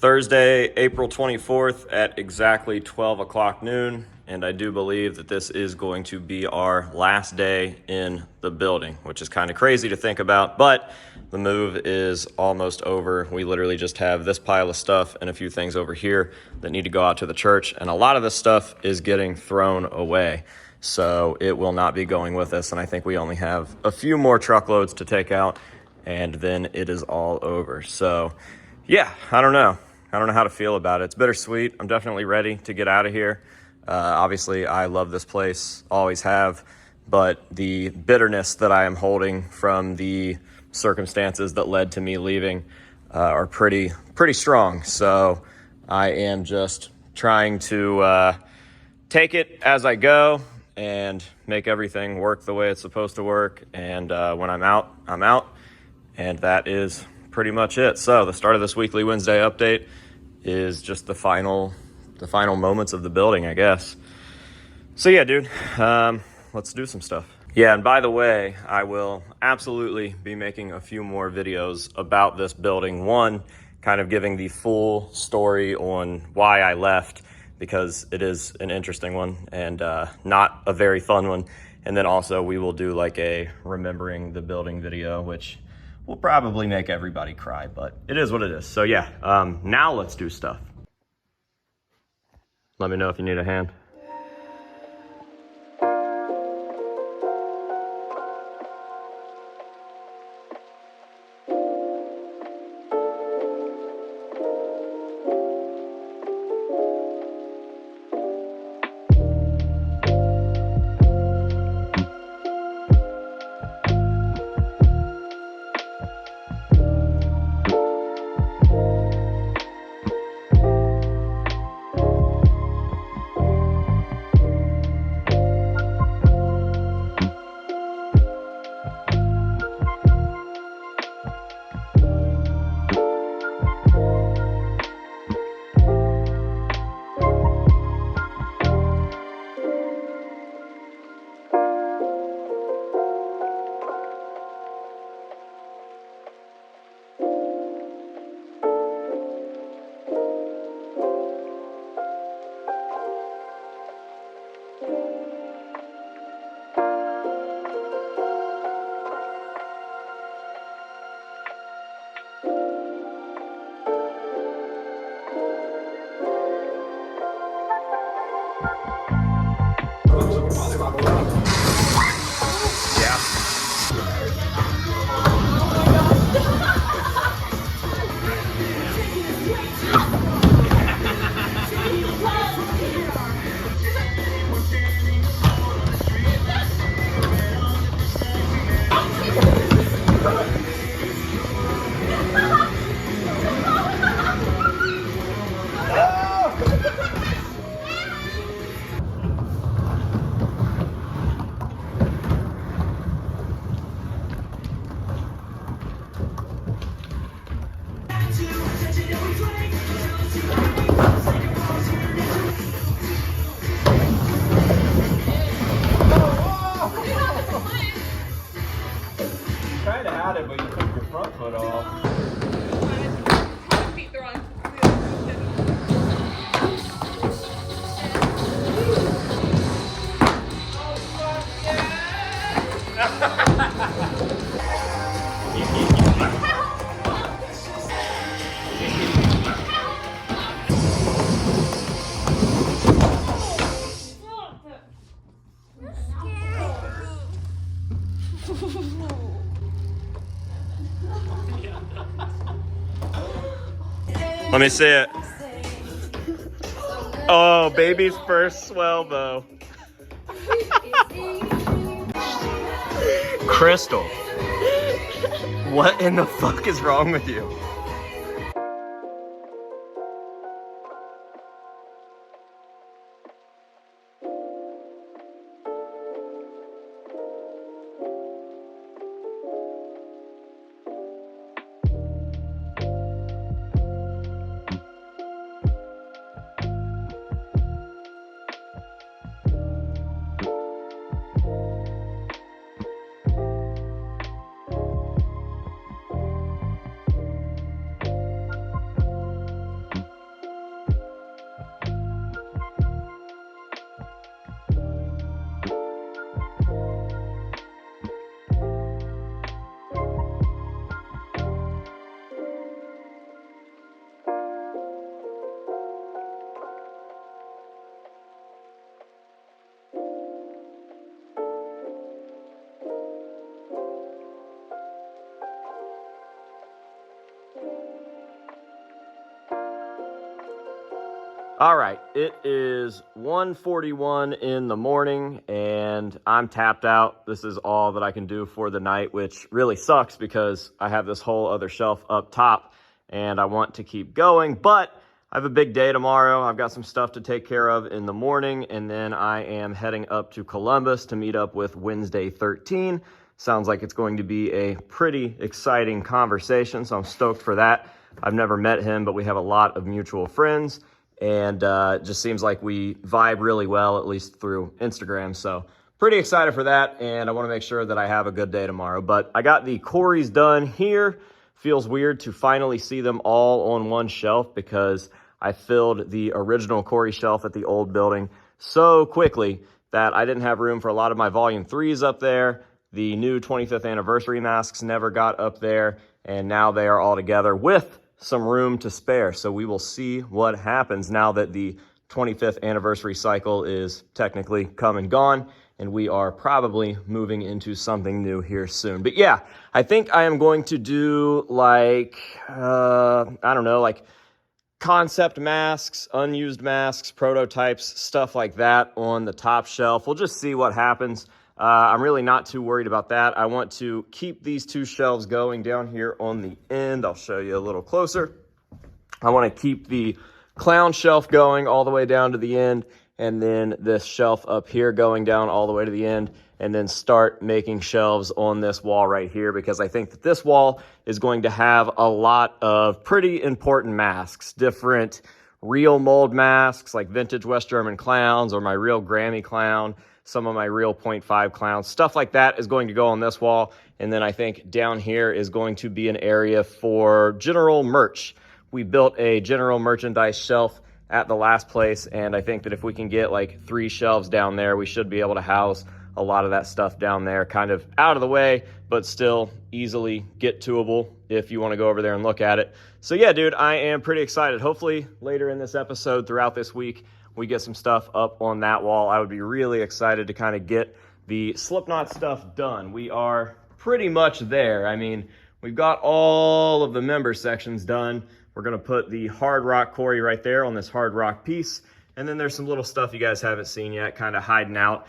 Thursday, April 24th at exactly 12 o'clock noon, and I do believe that this is going to be our last day in the building, which is kind of crazy to think about, but the move is almost over. We literally just have this pile of stuff and a few things over here that need to go out to the church, and a lot of this stuff is getting thrown away. So it will not be going with us, and I think we only have a few more truckloads to take out, and then it is all over. So yeah, I don't know how to feel about it. It's bittersweet. I'm definitely ready to get out of here. Obviously, I love this place, always have, but the bitterness that I am holding from the circumstances that led to me leaving are pretty strong. So I am just trying to take it as I go and make everything work the way it's supposed to work. And when I'm out, I'm out. And that is pretty much it. So the start of this weekly Wednesday update is just the final moments of the building, I guess. So yeah, dude, let's do some stuff. Yeah, and by the way, I will absolutely be making a few more videos about this building. One, kind of giving the full story on why I left, because it is an interesting one and not a very fun one. And then also we will do like a remembering the building video, which will probably make everybody cry, but it is what it is. So yeah, now let's do stuff. Let me know if you need a hand. Kind of had it, but you took your front foot off. Feet throwing. Let me see it. Oh, baby's first swell bow. Crystal, what in the fuck is wrong with you? All right, it is 1:41 in the morning and I'm tapped out. This is all that I can do for the night, which really sucks because I have this whole other shelf up top and I want to keep going, but I have a big day tomorrow. I've got some stuff to take care of in the morning, and then I am heading up to Columbus to meet up with Wednesday 13. Sounds like it's going to be a pretty exciting conversation, so I'm stoked for that. I've never met him, but we have a lot of mutual friends. And it just seems like we vibe really well, at least through Instagram. So pretty excited for that, and I want to make sure that I have a good day tomorrow. But I got the Corys done here. Feels weird to finally see them all on one shelf because I filled the original Cory shelf at the old building so quickly that I didn't have room for a lot of my Volume 3s up there. The new 25th anniversary masks never got up there, and now they are all together with some room to spare. So we will see what happens now that the 25th anniversary cycle is technically come and gone, and we are probably moving into something new here soon. But yeah, I think I am going to do like, I don't know, like concept masks, unused masks, prototypes, stuff like that on the top shelf. We'll just see what happens. I'm really not too worried about that. I want to keep these two shelves going down here on the end. I'll show you a little closer. I want to keep the clown shelf going all the way down to the end, and then this shelf up here going down all the way to the end, and then start making shelves on this wall right here, because I think that this wall is going to have a lot of pretty important masks, different real mold masks like vintage West German clowns or my real Grammy clown, some of my real 0.5 clowns, stuff like that is going to go on this wall. And then I think down here is going to be an area for general merch. We built a general merchandise shelf at the last place, and I think that if we can get like 3 shelves down there, we should be able to house a lot of that stuff down there, kind of out of the way, but still easily get toable if you want to go over there and look at it. So yeah, dude, I am pretty excited. Hopefully later in this episode, throughout this week, we get some stuff up on that wall. I would be really excited to kind of get the Slipknot stuff done. We are pretty much there. I mean, we've got all of the member sections done. We're going to put the Hard Rock Cory right there on this Hard Rock piece. And then there's some little stuff you guys haven't seen yet, kind of hiding out.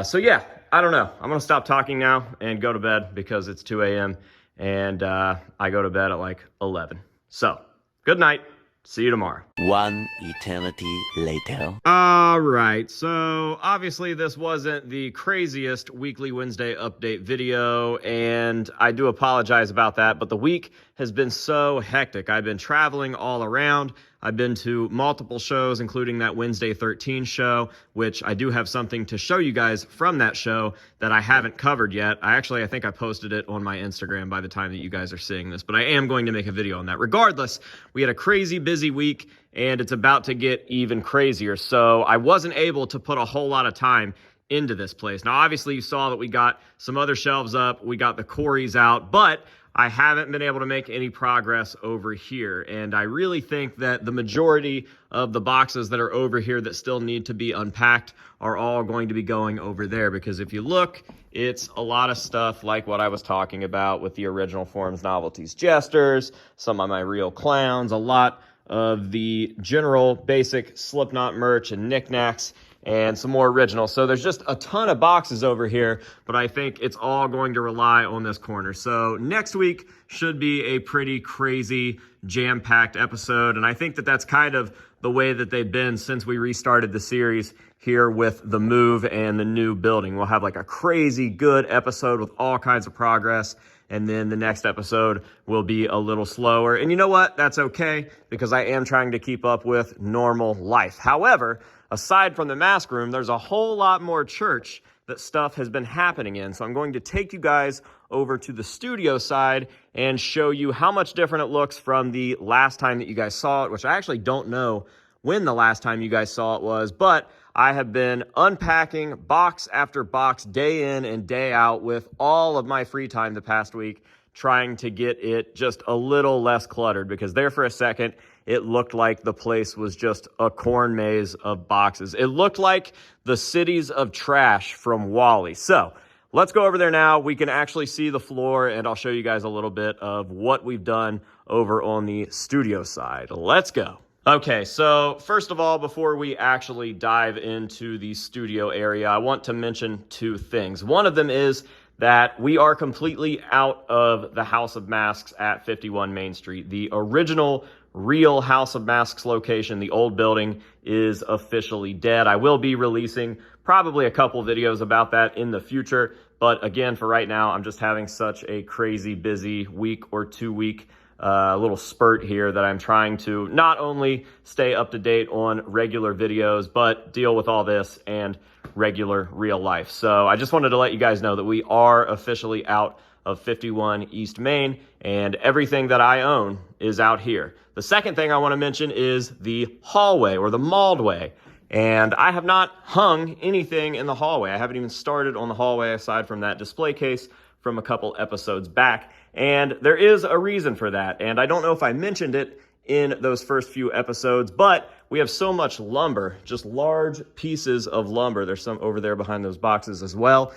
So yeah, I don't know. I'm going to stop talking now and go to bed because it's 2 a.m. and I go to bed at like 11. So good night. See you tomorrow. One eternity later. All right, so obviously this wasn't the craziest weekly Wednesday update video, and I do apologize about that, but the week has been so hectic. I've been traveling all around. I've been to multiple shows, including that Wednesday 13 show, which I do have something to show you guys from that show that I haven't covered yet. I think I posted it on my Instagram by the time that you guys are seeing this, but I am going to make a video on that. Regardless, we had a crazy busy week, and it's about to get even crazier. So I wasn't able to put a whole lot of time into this place. Now, obviously, you saw that we got some other shelves up. We got the Corys out, but I haven't been able to make any progress over here. And I really think that the majority of the boxes that are over here that still need to be unpacked are all going to be going over there. Because if you look, it's a lot of stuff like what I was talking about with the original Forms, Novelties, Jesters, some of my real clowns, a lot of the general basic Slipknot merch and knickknacks, and some more original. So there's just a ton of boxes over here, but I think it's all going to rely on this corner. So next week should be a pretty crazy, jam-packed episode, and I think that that's kind of the way that they've been since we restarted the series here with the move and the new building. We'll have like a crazy good episode with all kinds of progress, and then the next episode will be a little slower. And you know what? That's okay, because I am trying to keep up with normal life. However, aside from the mask room, there's a whole lot more church that stuff has been happening in. So I'm going to take you guys over to the studio side and show you how much different it looks from the last time that you guys saw it, which I actually don't know when the last time you guys saw it was, but I have been unpacking box after box day in and day out with all of my free time the past week, trying to get it just a little less cluttered, because there for a second, it looked like the place was just a corn maze of boxes. It looked like the cities of trash from WALL-E. So let's go over there now. We can actually see the floor, and I'll show you guys a little bit of what we've done over on the studio side. Let's go. Okay, so first of all, before we actually dive into the studio area, I want to mention two things. One of them is that we are completely out of the House of Masks at 51 Main Street. The original real House of Masks location, the old building, is officially dead. I will be releasing probably a couple videos about that in the future, but again, for right now, I'm just having such a crazy busy week or 2 week little spurt here that I'm trying to not only stay up to date on regular videos, but deal with all this and regular real life. So I just wanted to let you guys know that we are officially out of 51 East Main, and everything that I own is out here. The second thing I want to mention is the hallway, or the Maldway. And I have not hung anything in the hallway. I haven't even started on the hallway aside from that display case from a couple episodes back. And there is a reason for that. And I don't know if I mentioned it in those first few episodes, but we have so much lumber, just large pieces of lumber. There's some over there behind those boxes as well.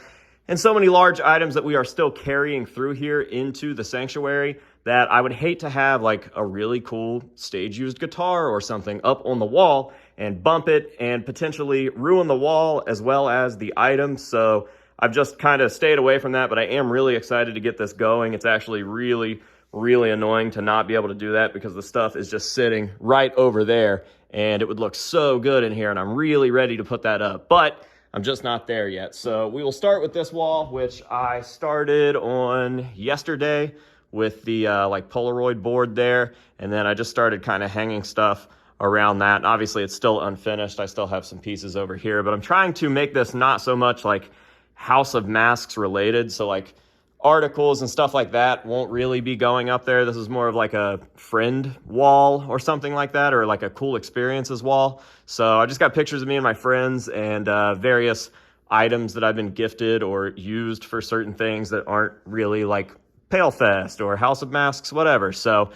And so many large items that we are still carrying through here into the sanctuary that I would hate to have like a really cool stage used guitar or something up on the wall and bump it and potentially ruin the wall as well as the items. So I've just kind of stayed away from that, but I am really excited to get this going. It's actually really, really annoying to not be able to do that because the stuff is just sitting right over there and it would look so good in here, and I'm really ready to put that up, but I'm just not there yet. So we will start with this wall, which I started on yesterday with the like Polaroid board there, and then I just started kind of hanging stuff around that. And obviously it's still unfinished. I still have some pieces over here, but I'm trying to make this not so much like House of Masks related. So like articles and stuff like that won't really be going up there. This is more of like a friend wall or something like that, or like a cool experiences wall. So I just got pictures of me and my friends and various items that I've been gifted or used for certain things that aren't really like Pale Fest or House of Masks, whatever. So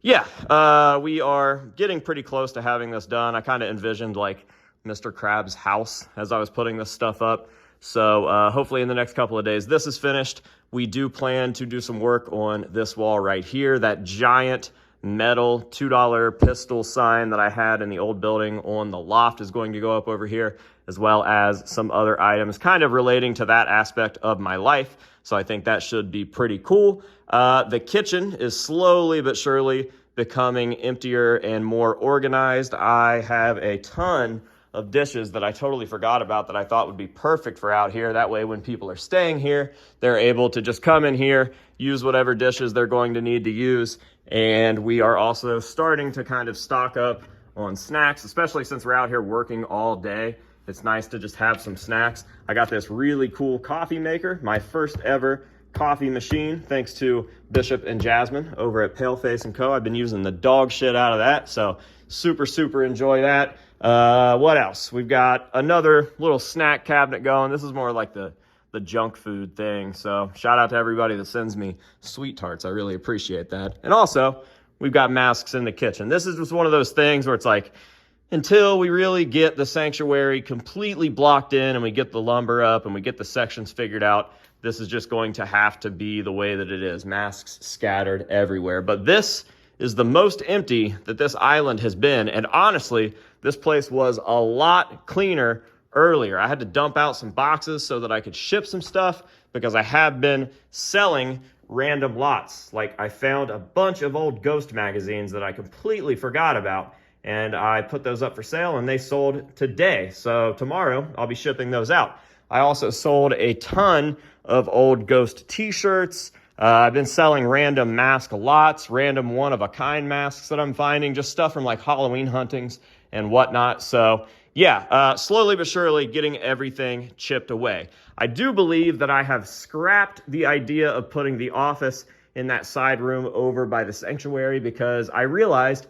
yeah, we are getting pretty close to having this done. I kind of envisioned like Mr. Krabs' house as I was putting this stuff up. So hopefully in the next couple of days, this is finished. We do plan to do some work on this wall right here. That giant metal $2 pistol sign that I had in the old building on the loft is going to go up over here, as well as some other items kind of relating to that aspect of my life. So I think that should be pretty cool. The kitchen is slowly but surely becoming emptier and more organized. I have a ton of dishes that I totally forgot about that I thought would be perfect for out here. That way when people are staying here, they're able to just come in here, use whatever dishes they're going to need to use. And we are also starting to kind of stock up on snacks, especially since we're out here working all day. It's nice to just have some snacks. I got this really cool coffee maker, my first ever coffee machine, thanks to Bishop and Jasmine over at Paleface & Co. I've been using the dog shit out of that, so super enjoy that. What else? We've got another little snack cabinet going. This is more like the junk food thing. So shout out to everybody that sends me sweet tarts. I really appreciate that. And also, we've got masks in the kitchen. This is just one of those things where it's like, until we really get the sanctuary completely blocked in and we get the lumber up and we get the sections figured out, this is just going to have to be the way that it is. Masks scattered everywhere. But this is the most empty that this island has been. And honestly, this place was a lot cleaner earlier. I had to dump out some boxes so that I could ship some stuff because I have been selling random lots. Like I found a bunch of old Ghost magazines that I completely forgot about, and I put those up for sale and they sold today. So tomorrow I'll be shipping those out. I also sold a ton of old Ghost t-shirts. I've been selling random mask lots, random one-of-a-kind masks that I'm finding, just stuff from like Halloween huntings and whatnot. So yeah, slowly but surely getting everything chipped away. I do believe that I have scrapped the idea of putting the office in that side room over by the sanctuary because I realized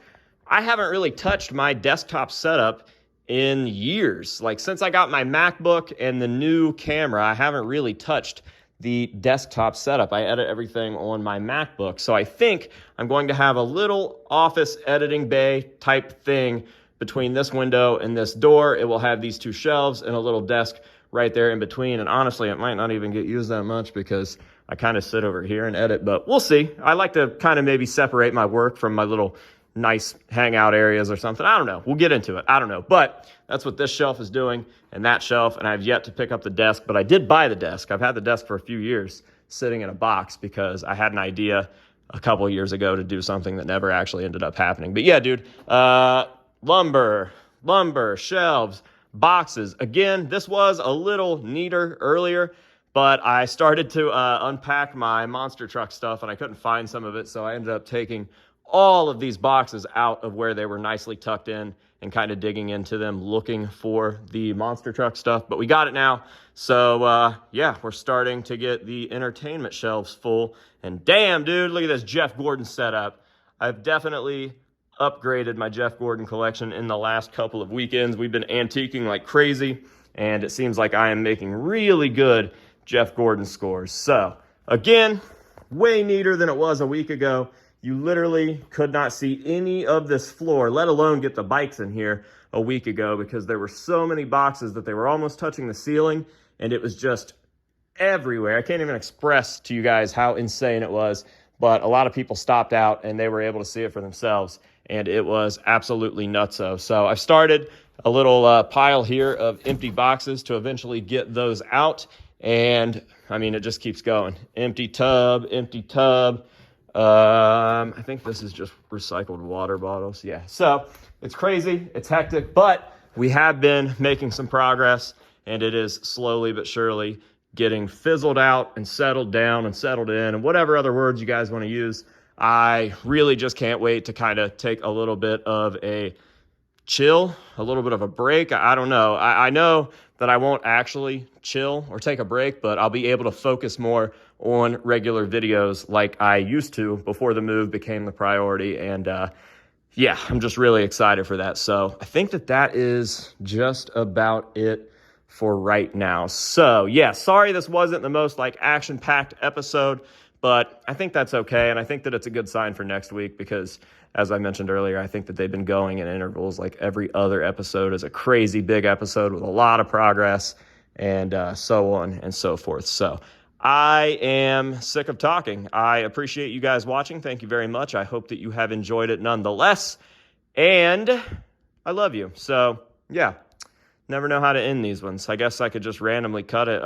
I haven't really touched my desktop setup in years. Like since I got my MacBook and the new camera, I haven't really touched the desktop setup. I edit everything on my MacBook. So I think I'm going to have a little office editing bay type thing between this window and this door. It will have these two shelves and a little desk right there in between. And honestly, it might not even get used that much because I kind of sit over here and edit, but we'll see. I like to kind of maybe separate my work from my little nice hangout areas or something. I don't know. We'll get into it. I don't know. But that's what this shelf is doing and that shelf. And I've yet to pick up the desk, but I did buy the desk. I've had the desk for a few years sitting in a box because I had an idea a couple of years ago to do something that never actually ended up happening. But yeah, dude, lumber, shelves, boxes. Again, this was a little neater earlier, but I started to unpack my monster truck stuff and I couldn't find some of it. So I ended up taking all of these boxes out of where they were nicely tucked in and kind of digging into them looking for the monster truck stuff. But we got it now. So yeah, we're starting to get the entertainment shelves full. And damn, dude, look at this Jeff Gordon setup. I've definitely upgraded my Jeff Gordon collection in the last couple of weekends. We've been antiquing like crazy, and it seems like I am making really good Jeff Gordon scores. So again, way neater than it was a week ago. You literally could not see any of this floor, let alone get the bikes in here a week ago, because there were so many boxes that they were almost touching the ceiling, and it was just everywhere. I can't even express to you guys how insane it was, but a lot of people stopped out and they were able to see it for themselves, and it was absolutely nutso. So I've started a little pile here of empty boxes to eventually get those out, and I mean, it just keeps going. Empty tub, empty tub. I think this is just recycled water bottles. Yeah, so it's crazy, it's hectic, but we have been making some progress, and it is slowly but surely getting fizzled out and settled down and settled in, and whatever other words you guys want to use. I really just can't wait to kind of take a little bit of a chill, a little bit of a break. I don't know. I know that I won't actually chill or take a break, but I'll be able to focus more on regular videos like I used to before the move became the priority. And yeah, I'm just really excited for that. So I think that that is just about it for right now. So yeah, sorry this wasn't the most like action-packed episode, but I think that's okay. And I think that it's a good sign for next week because, as I mentioned earlier, I think that they've been going in intervals. Like every other episode is a crazy big episode with a lot of progress and so on and so forth. So I am sick of talking. I appreciate you guys watching. Thank you very much. I hope that you have enjoyed it nonetheless. And I love you. So yeah, never know how to end these ones. I guess I could just randomly cut it.